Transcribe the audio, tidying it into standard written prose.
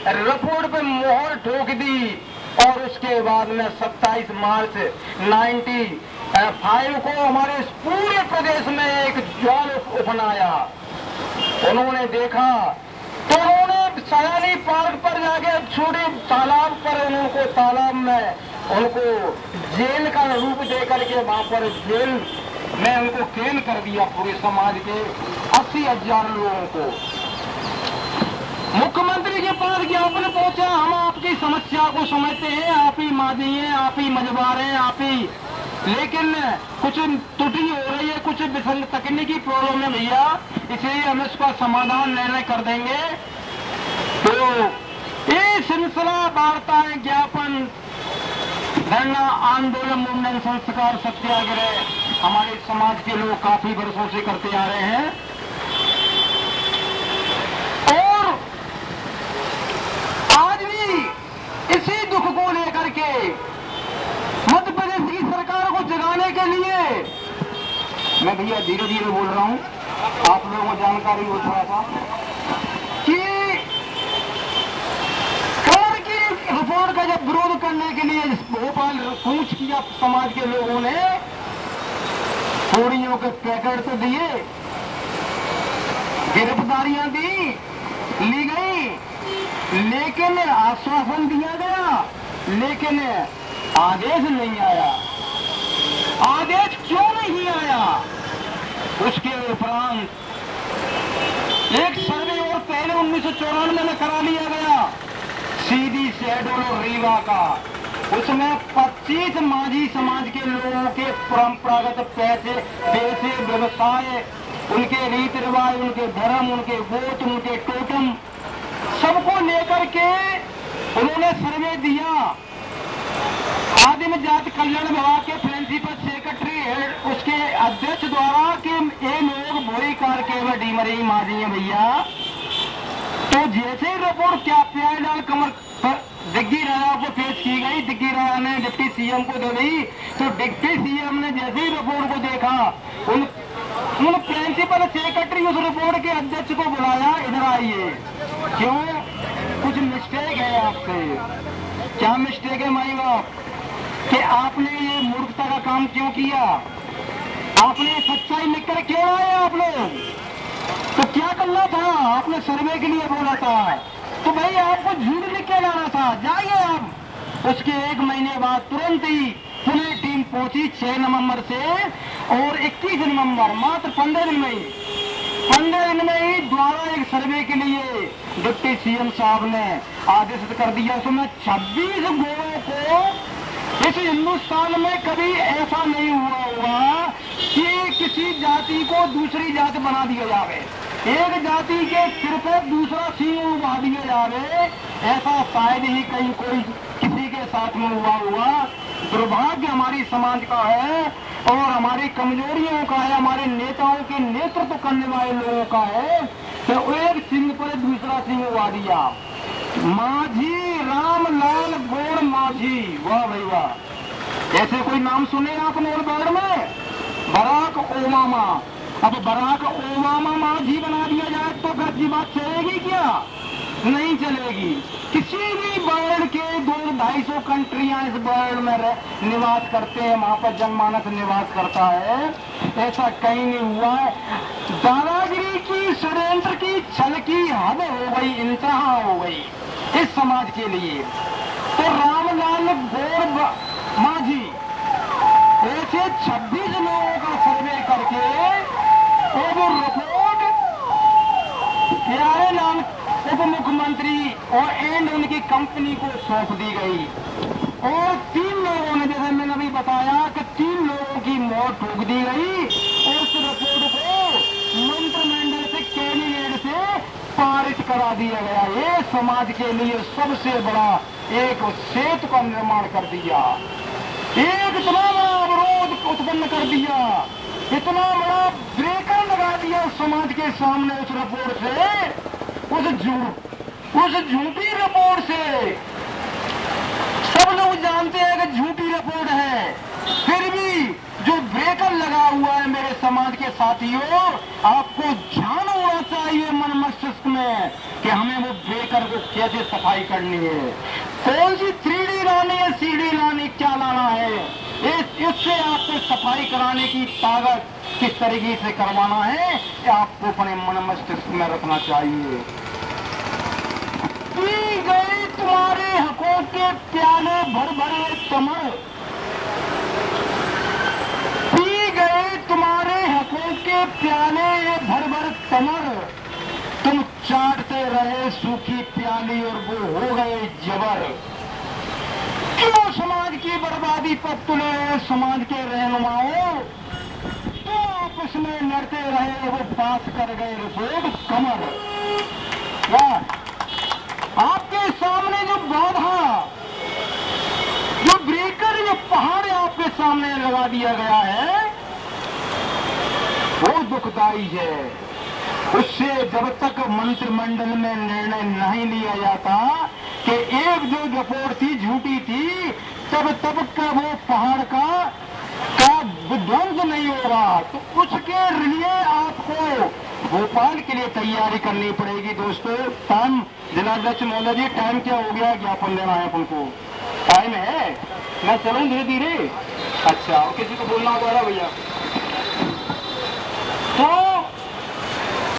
Report पे मोहर ठोक दी और उसके बाद में 27 मार्च 95 को हमारे पूरे प्रदेश में एक ज्वाल उपनाया। उन्होंने देखा तो उन्होंने सयानी पार्क पर जाके छोटे तालाब पर उनको तालाब में उनको जेल का रूप दे करके वहां पर जेल में उनको कैद कर दिया। पूरे समाज के 80,000 लोगों को। मुख्यमंत्री के पास ज्ञापन पहुंचा, हम आपकी समस्या को समझते हैं, आप ही माजी हैं, आप ही मजबार हैं, आप ही, लेकिन कुछ त्रुटि हो रही है, कुछ विसंग तकनीकी प्रॉब्लम है भैया, इसलिए हम इसका समाधान निर्णय कर देंगे। तो ये सिलसिला वार्ताएं, ज्ञापन, धरना, आंदोलन, मुंडन, संस्कार, सत्याग्रह हमारे समाज के लोग काफी वर्षों से करते आ रहे हैं। और आज भी इसी दुख को लेकर के मध्य प्रदेश की सरकार को जगाने के लिए, मैं भैया धीरे धीरे बोल रहा हूं, आप लोगों को जानकारी हो थोड़ा सा, कि कमर की रिपोर्ट का जब विरोध करने के लिए भोपाल कूच किया समाज के लोगों ने, पूड़ियों के पैकेट तो दिए, गिरफ्तारियां दी, ली गई, लेकिन आश्वासन दिया गया, लेकिन आदेश नहीं आया। आदेश क्यों नहीं आया? उसके उपरांत एक सर्वे और पहले 1994 में करा लिया गया, सीधी शेड्यूल और रीवा का। उसमें 25 माझी समाज के लोगों के परंपरागत पैसे व्यवसाय, उनके रीति रिवाज, उनके धर्म, उनके गोत्र, उनके टोटम, सबको लेकर के उन्होंने सर्वे दिया। आदिम जाति कल्याण विभाग के प्रिंसिपल सेक्रेटरी हेड, उसके अध्यक्ष द्वारा कि ये लोग बोरी कार के डीमरी माझी है भैया। तो जैसे ही रिपोर्ट क्या प्यार डाल कमर पर दिग्गी राजा को पेश की गई, दिग्गी राजा ने डिप्टी सीएम को दे दी, तो डिप्टी सीएम ने जैसे ही रिपोर्ट को देखा, उन प्रिंसिपल सेक्रेटरी उस रिपोर्ट के अध्यक्ष को बुलाया, इधर आइए, क्यों, कुछ मिस्टेक है आपसे। क्या मिस्टेक है माई बाप, कि आपने ये मूर्खता का काम क्यों किया? आपने सच्चाई लिखकर क्यों आए आप लोग? तो क्या करना था? आपने सर्वे के लिए बोला था, तो भाई आपको झूठ लिख के लाना था, जाइए आप। उसके 1 महीने बाद तुरंत ही पुणे टीम पहुंची 6 नवंबर से, और 21 नवंबर, मात्र 15 दिन में ही द्वारा एक सर्वे के लिए डिप्टी सीएम साहब ने आदेशित कर दिया। उसमें 26 गोरों को, इस हिंदुस्तान में कभी ऐसा नहीं हुआ होगा कि किसी जाति को दूसरी जाति बना दिया जावे, एक जाति के सिर पर दूसरा सिंह उगा दिया जावे, ऐसा शायद ही कहीं कोई किसी के साथ में हुआ होगा। दुर्भाग्य हमारी समाज का है और हमारी कमजोरियों का है, हमारे नेताओं के नेतृत्व करने वाले लोगों का है कि एक सिंह पर दूसरा सिंह उगा दिया। माझी रामलाल गौड़ माझी, वाह भाई वाह, ऐसे कोई नाम सुने आपने वर्ड में? बराक ओबामा, अब बराक ओबामा माझी बना दिया जाए तो घर की बात चलेगी क्या? नहीं चलेगी। किसी भी वर्ल्ड के 200-250 कंट्रियां इस वर्ल्ड में निवास करते हैं, वहां पर जनमानस निवास करता है, ऐसा कहीं नहीं हुआ है। दादागिरी की, षड्यंत्र की, छल की हद हो गई, इंतहा हो गई इस समाज के लिए। तो रामलाल गौड़ माझी ऐसे 26 लोगों का सर्वे करके और वो रिपोर्ट प्यारेलाल उप मुख्यमंत्री और एंड उनकी कंपनी को सौंप दी गई। और 3 लोगों ने, जैसे मैंने अभी बताया कि 3 लोगों की मौत ठोक दी गई, और उस रिपोर्ट को मंत्रिमंडल से, कैबिनेट से पारित करा दिया गया। ये समाज के लिए सबसे बड़ा एक सेतु का निर्माण कर दिया, एक इतना बड़ा अवरोध उत्पन्न कर दिया, इतना बड़ा ब्रेकर लगा दिया समाज के सामने उस रिपोर्ट से, उस झूठी रिपोर्ट से। सब लोग जानते हैं कि झूठी रिपोर्ट है, फिर भी जो ब्रेकर लगा हुआ है मेरे समाज के साथियों, आपको ध्यान होना चाहिए मन मस्तिष्क में, कि हमें वो ब्रेकर को कैसे सफाई करनी है, कौन सी 3D लानी है, CD लानी, क्या लाना है, इससे आपको सफाई कराने की ताकत किस तरीके से करवाना है, ये आपको अपने मन मस्तिष्क में रखना चाहिए। पी गए तुम्हारे हकों के प्याले भर भरे कमर, पी गए तुम्हारे हकों के प्याले भर भर कमर, तुम चाटते रहे सूखी प्याली और वो हो गए जबर। क्यों समाज की बर्बादी पर तुले हुए समाज के रहनुमाओं, तो आपस में लड़ते रहे वो पास कर गए रिपोर्ट कमर। वाह, आपके सामने जो बाधा, जो ब्रेकर, जो पहाड़ आपके सामने लगा दिया गया है, वो दुखदाई है। उससे जब तक मंत्रिमंडल में निर्णय नहीं लिया जाता कि एक जो रिपोर्ट थी झूठी थी, तब का वो पहाड़ का विध्वंस नहीं हो रहा, तो उसके लिए आपको भोपाल के लिए तैयारी करनी पड़ेगी। दोस्तों, टाइम जिलाध्यक्ष महोदय जी, टाइम क्या हो गया? ज्ञापन देना है उनको, टाइम है, मैं चलूं धीरे धीरे। अच्छा, किसी को बोलना होगा भैया तो